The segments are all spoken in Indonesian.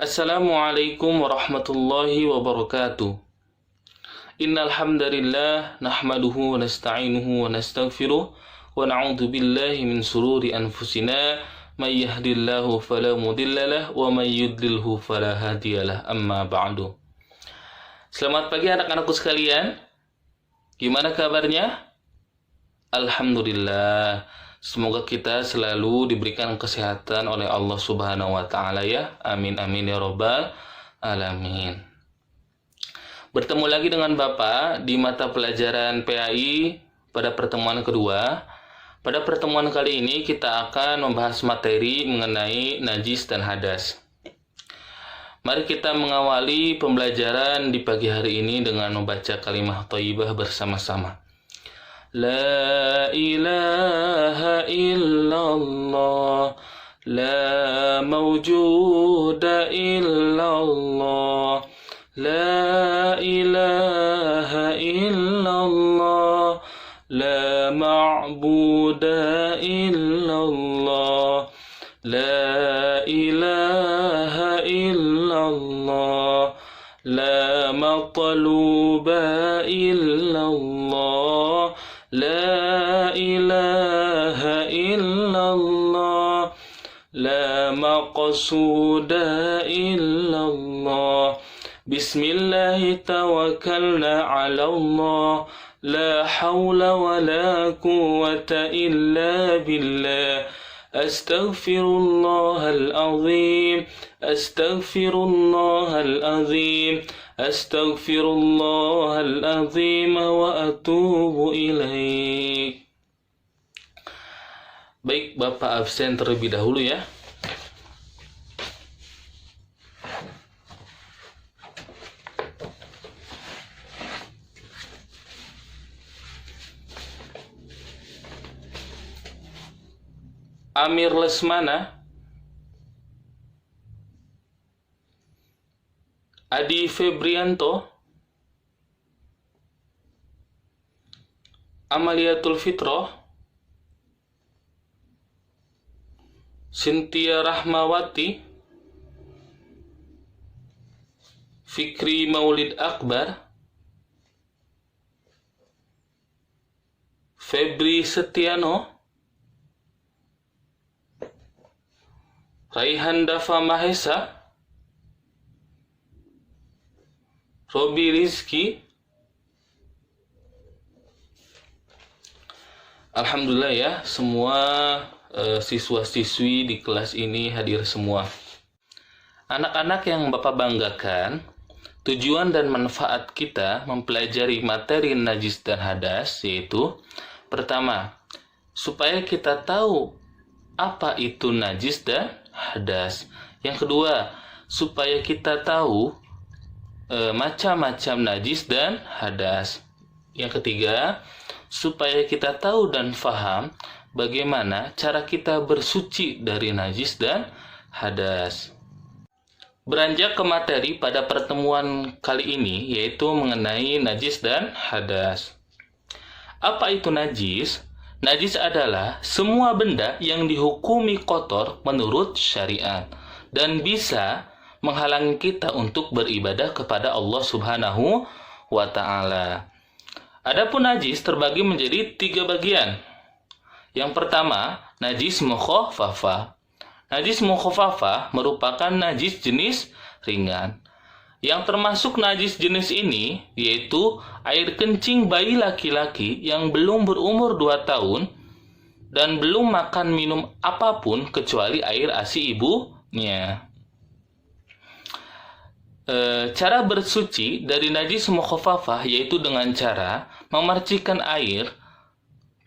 Assalamualaikum warahmatullahi wabarakatuh. Innal hamdalillah nahmaduhu wa nasta'inuhu wa nastaghfiruh wa na'udzu billahi min shururi anfusina may yahdihillahu fala mudhillalah wa may yudlilhu fala hadiyalah. Amma ba'du. Selamat pagi anak-anakku sekalian. Gimana kabarnya? Alhamdulillah. Semoga kita selalu diberikan kesehatan oleh Allah Subhanahu wa taala ya. Amin amin ya robbal alamin. Bertemu lagi dengan Bapak di mata pelajaran PAI pada pertemuan kedua. Pada pertemuan kali ini kita akan membahas materi mengenai najis dan hadas. Mari kita mengawali pembelajaran di pagi hari ini dengan membaca kalimah thayyibah bersama-sama. La ilaha illallah, la mawjuda illallah, la ilaha illallah, la ma'buda illallah, la ilaha illallah, la matluba illallah, la ilaha illallah, la maqsuda illallah. Bismillahi tawakkalna ala Allah, la hawla wa la quwwata illa billah. Astaghfirullahal azim, astaghfirullahal azim, astaghfirullahal azim wa atubu ilaih. Baik, Bapak absen terlebih dahulu ya. Amir Lesmana, Adi Febrianto, Amaliatul Fitroh, Cynthia Rahmawati, Fikri Maulid Akbar, Febri Setiano, Raihan Dafa Mahesa, Robi Rizki. Alhamdulillah ya, semua siswa-siswi di kelas ini hadir semua. Anak-anak yang Bapak banggakan, tujuan dan manfaat kita mempelajari materi najis dan hadas yaitu pertama, supaya kita tahu apa itu najis dan hadas. Yang kedua, supaya kita tahu macam-macam najis dan hadas. Yang ketiga, supaya kita tahu dan faham bagaimana cara kita bersuci dari najis dan hadas. Beranjak ke materi pada pertemuan kali ini yaitu mengenai najis dan hadas. Apa itu najis? Najis adalah semua benda yang dihukumi kotor menurut syariat dan bisa menghalangi kita untuk beribadah kepada Allah Subhanahu wa taala. Adapun najis terbagi menjadi 3 bagian. Yang pertama, najis mukhaffafah. Najis mukhaffafah merupakan najis jenis ringan. Yang termasuk najis jenis ini yaitu air kencing bayi laki-laki yang belum berumur 2 tahun dan belum makan minum apapun kecuali air ASI ibunya. Cara bersuci dari najis mukhaffafah yaitu dengan cara memercikkan air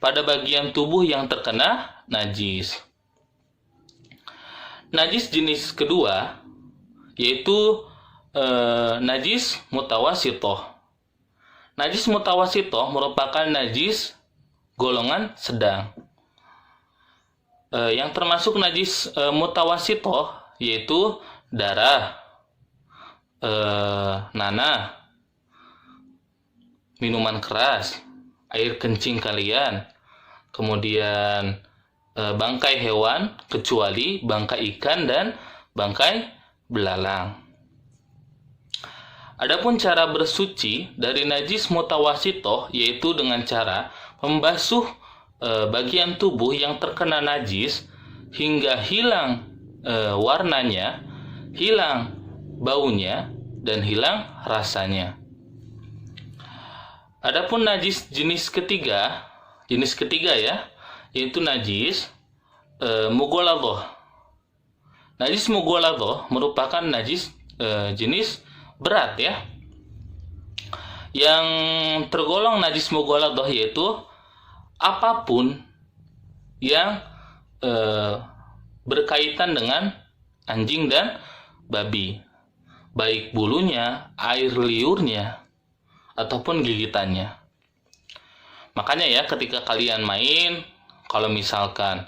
pada bagian tubuh yang terkena najis. Najis jenis kedua yaitu najis mutawasitoh. Najis mutawasitoh merupakan najis golongan sedang. Yang termasuk najis mutawasitoh yaitu darah, nanah, minuman keras, air kencing kalian, kemudian bangkai hewan kecuali bangkai ikan dan bangkai belalang. Adapun cara bersuci dari najis mutawasitoh yaitu dengan cara membasuh bagian tubuh yang terkena najis hingga hilang warnanya, hilang baunya, dan hilang rasanya. Adapun najis jenis ketiga ya, yaitu najis mughaladhah. Najis mughaladhah merupakan najis jenis berat ya. Yang tergolong najis mughaladhah yaitu apapun yang berkaitan dengan anjing dan babi, baik bulunya, air liurnya, ataupun gigitannya. Makanya ya, ketika kalian main, kalau misalkan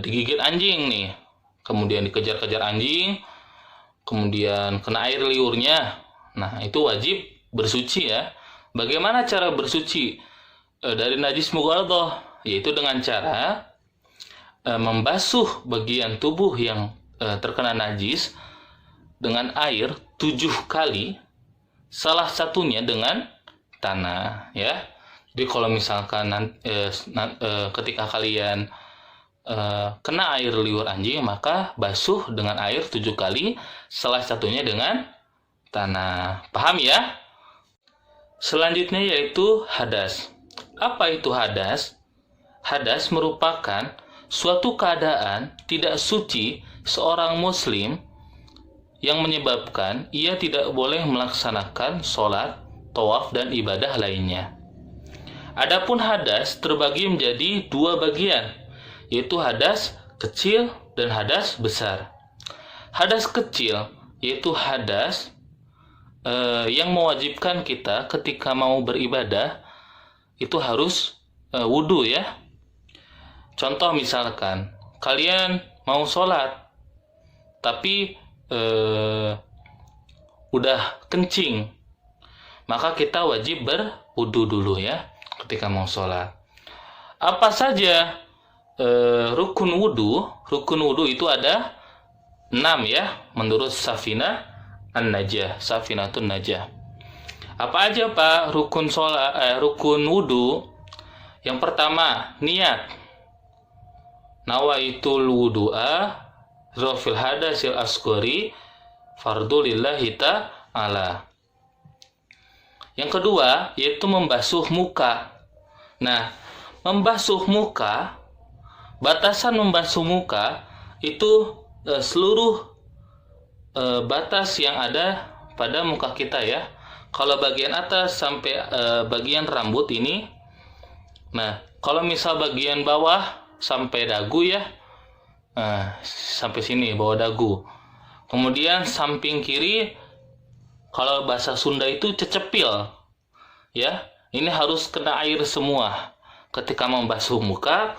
digigit anjing nih, kemudian dikejar-kejar anjing, kemudian kena air liurnya, nah itu wajib bersuci ya. Bagaimana cara bersuci dari najis mughaladhah? Yaitu dengan cara membasuh bagian tubuh yang terkena najis dengan air 7 kali, salah satunya dengan tanah ya. Jadi kalau misalkan ketika kalian kena air liur anjing, maka basuh dengan air 7 kali, salah satunya dengan tanah. Paham ya? Selanjutnya yaitu hadas. Apa itu hadas? Hadas merupakan suatu keadaan tidak suci seorang muslim yang menyebabkan ia tidak boleh melaksanakan sholat, tawaf, dan ibadah lainnya. Adapun hadas terbagi menjadi 2 bagian, yaitu hadas kecil dan hadas besar. Hadas kecil yaitu hadas yang mewajibkan kita ketika mau beribadah itu harus wudhu ya. Contoh misalkan kalian mau sholat tapi udah kencing, maka kita wajib berwudhu dulu ya ketika mau sholat. Apa saja rukun wudhu? Rukun wudhu itu ada 6 ya, menurut Safinatun Najah. Apa aja Pak rukun rukun wudhu? Yang pertama, niat. Nawaitul wudu'a dzafil hadasil asghari fardhu lillahi ta'ala. Yang kedua, yaitu membasuh muka. Nah, membasuh muka, batasan membasuh muka itu seluruh batas yang ada pada muka kita ya. Kalau bagian atas sampai bagian rambut ini. Nah, kalau misal bagian bawah sampai dagu ya, sampai sini bawah dagu. Kemudian samping kiri, kalau bahasa Sunda itu cecepil ya. Ini harus kena air semua. Ketika membasuh muka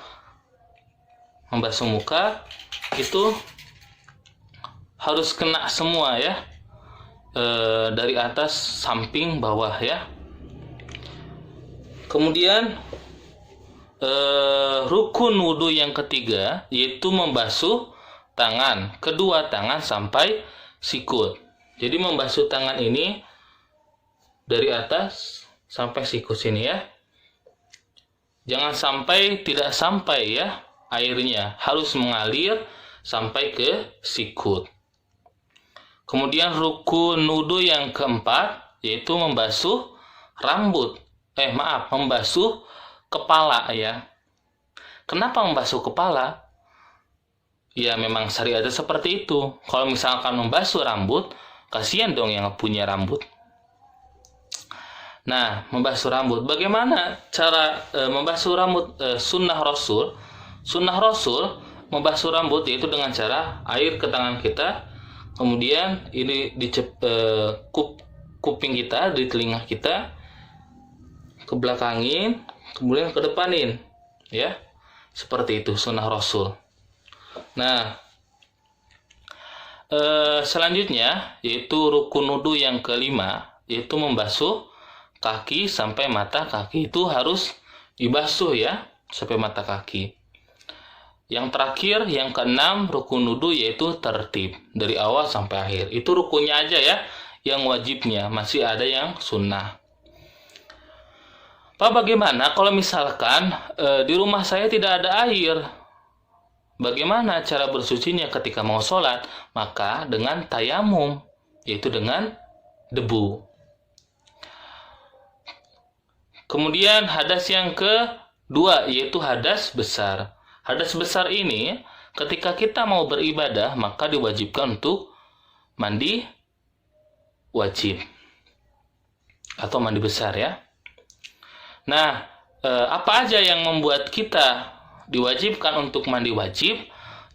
itu harus kena semua ya, dari atas samping bawah ya. Kemudian rukun wudhu yang ketiga yaitu membasuh tangan, kedua tangan sampai sikut. Jadi membasuh tangan ini dari atas sampai sikut sini ya. Jangan sampai tidak sampai ya airnya, harus mengalir sampai ke sikut. Kemudian rukun wudhu yang keempat yaitu membasuh rambut. Membasuh kepala ya. Kenapa membasuh kepala? Ya memang syariatnya seperti itu. Kalau misalkan membasuh rambut, kasihan dong yang punya rambut. Nah, membasuh rambut. Bagaimana cara membasuh rambut? Sunnah Rasul membasuh rambut yaitu dengan cara air ke tangan kita, kemudian ini di kuping kita, di telinga kita, ke belakangin, kemudian ke depanin, ya, seperti itu sunnah Rasul. Nah, selanjutnya yaitu rukun wudhu yang kelima, yaitu membasuh kaki sampai mata kaki. Itu harus dibasuh ya, sampai mata kaki. Yang terakhir, yang keenam, rukun wudu yaitu tertib dari awal sampai akhir. Itu rukunnya aja ya, yang wajibnya. Masih ada yang sunnah. Pak, bagaimana kalau misalkan di rumah saya tidak ada air? Bagaimana cara bersucinya ketika mau sholat? Maka dengan tayamum, yaitu dengan debu. Kemudian hadas yang kedua, yaitu hadas besar. Hadas besar ini, ketika kita mau beribadah, maka diwajibkan untuk mandi wajib. Atau mandi besar ya. Nah, apa aja yang membuat kita diwajibkan untuk mandi wajib?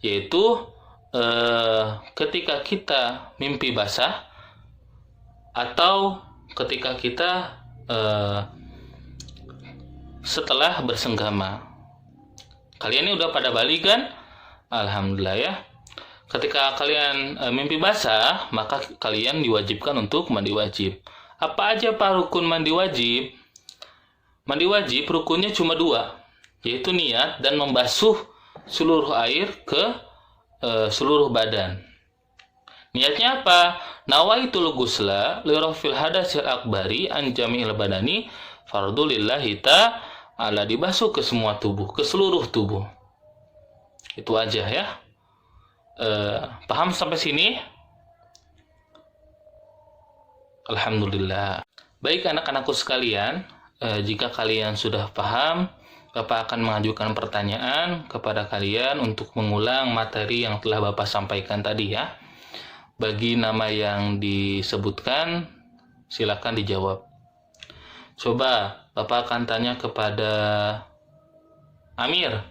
Yaitu ketika kita mimpi basah atau ketika kita setelah bersenggama. Kalian ini udah pada balik kan? Alhamdulillah ya. Ketika kalian mimpi basah, maka kalian diwajibkan untuk mandi wajib. Apa aja Pak rukun mandi wajib? Mandi wajib rukunnya cuma 2, yaitu niat dan membasuh seluruh air ke seluruh badan. Niatnya apa? Nawaitul ghusla li rafil hadasil akbari an jami'il badani fardhu lillahi ta'ala, dibasuh ke semua tubuh, ke seluruh tubuh. Itu aja ya. Paham sampai sini? Alhamdulillah. Baik anak-anakku sekalian, jika kalian sudah paham, Bapak akan mengajukan pertanyaan kepada kalian untuk mengulang materi yang telah Bapak sampaikan tadi ya. Bagi nama yang disebutkan, silakan dijawab. Coba Bapak akan tanya kepada Amir.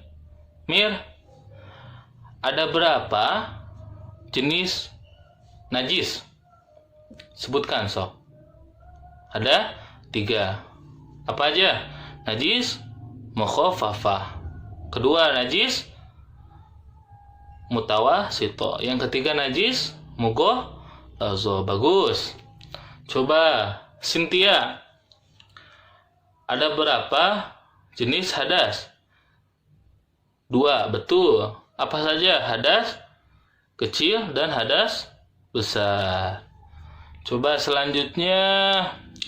Mir, ada berapa jenis najis? Sebutkan sok. Ada 3. Apa aja? Najis mukhaffafah. Kedua najis mutawasito. Yang ketiga najis mughalladhah. Bagus. Coba Cynthia, ada berapa jenis hadas? 2. Betul. Apa saja? Hadas kecil dan hadas besar. Coba selanjutnya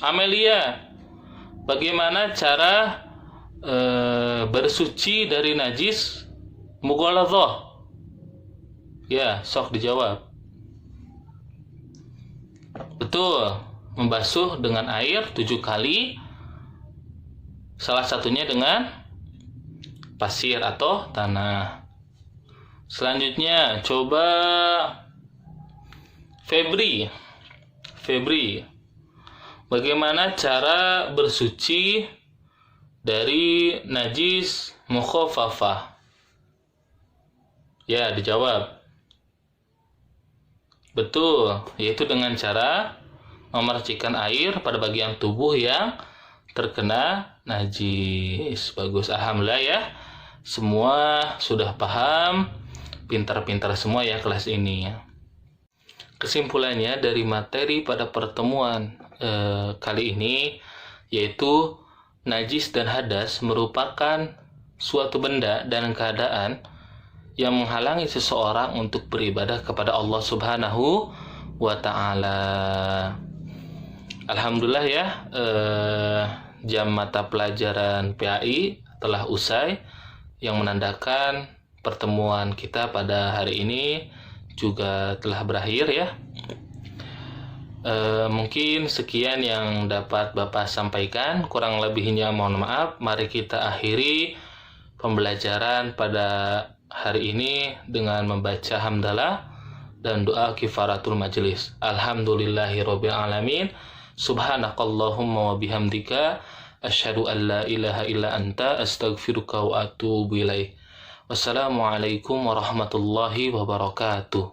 Amelia, bagaimana cara bersuci dari najis mughalladhah? Ya, sok dijawab. Betul, membasuh dengan air 7 kali. Salah satunya dengan pasir atau tanah. Selanjutnya, coba Febri, bagaimana cara bersuci dari najis mukhaffafah? Ya, dijawab. Betul, yaitu dengan cara memercikan air pada bagian tubuh yang terkena najis. Bagus, alhamdulillah ya. Semua sudah paham, pintar-pintar semua ya kelas ini ya. Kesimpulannya dari materi pada pertemuan kali ini, yaitu najis dan hadas merupakan suatu benda dan keadaan yang menghalangi seseorang untuk beribadah kepada Allah Subhanahu wa Ta'ala. Alhamdulillah ya, jam mata pelajaran PAI telah usai, yang menandakan pertemuan kita pada hari ini juga telah berakhir ya. Mungkin sekian yang dapat Bapak sampaikan, kurang lebihnya mohon maaf. Mari kita akhiri pembelajaran pada hari ini dengan membaca hamdalah dan doa kifaratul majelis. Alhamdulillahirabbil alamin. Subhanakallahumma wa bihamdika asyhadu an la ilaha illa anta astaghfiruka wa atubu ilaik. Wassalamualaikum warahmatullahi wabarakatuh.